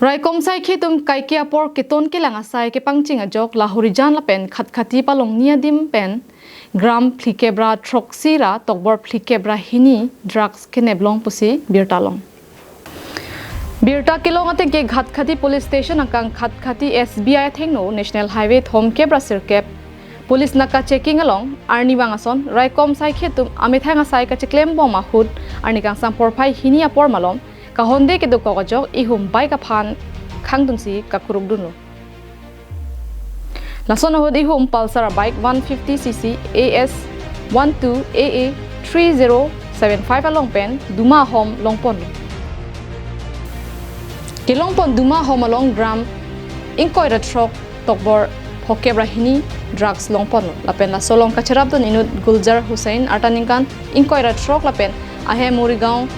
Raikom sai khitum kai kia por kiton ke langa sai ke pangching a jok la horijan la pen khat khati palong nia dim pen gram plikebra troxira tokbor plikebra hini drugs ke neblong pusi birtalong birta kilong ate ke ghat khati police station akang khat khati SBI thengno national highway thom kebra sirkep police naka checking along arni wangason raikom sai khitum amithanga sai ka chiklem boma hud arni kang sam por phai hini apor malom kahonde ke doko kajok ihum bai ka phan khangdun si ka kuruk dunu lason hod ihum pulsar bike 150cc AS 12 AA 3075 along pen duma hom longpon kilongpon duma hom along gram inkoi ra trok tokbor phokebra hini drugs longpon lapen la solong ka cherap dun inut guljar hussein artaninkan inkoi ra trok lapen ahe morigaon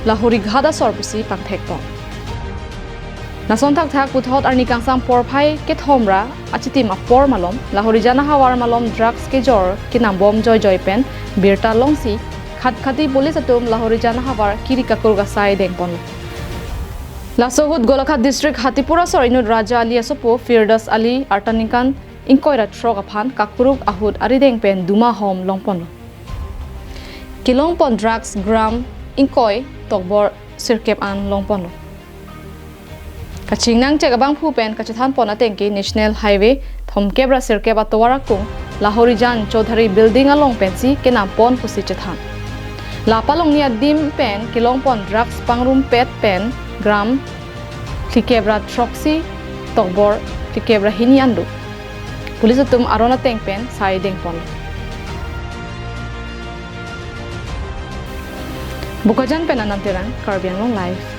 lahori ghada sorpusi pangthekpo nason thak thak puthot arni kangsam por phai ke thomra achiti ma por malom lahori jana hawar malom drugs ke jor ke nam bom joy joy pen birta longsi khat khati police atum lahori jana hawar kiri kakur ga sai dengpon lasohut golakhat district hatipura sorinut raja ali asopo firdas ali artanikan inkoira trok aphan kakuruk ahut arideng pen duma hom longpon kilongpon drugs gram inkoi tokbor sirkep an longpon kaching nang chek abang phu pen kachathan pon atengki national highway thomkebra sirkep atowara kung lahori jan chaudhary building along pensi kenam pon pusi chathan lapalong nia dim pen kilongpon drugs pangrum pet pen gram klikebra troxy tokbor klikebra hini andu police tum arona teng pen sai deng pon bukajan pen anantiran KARBI long life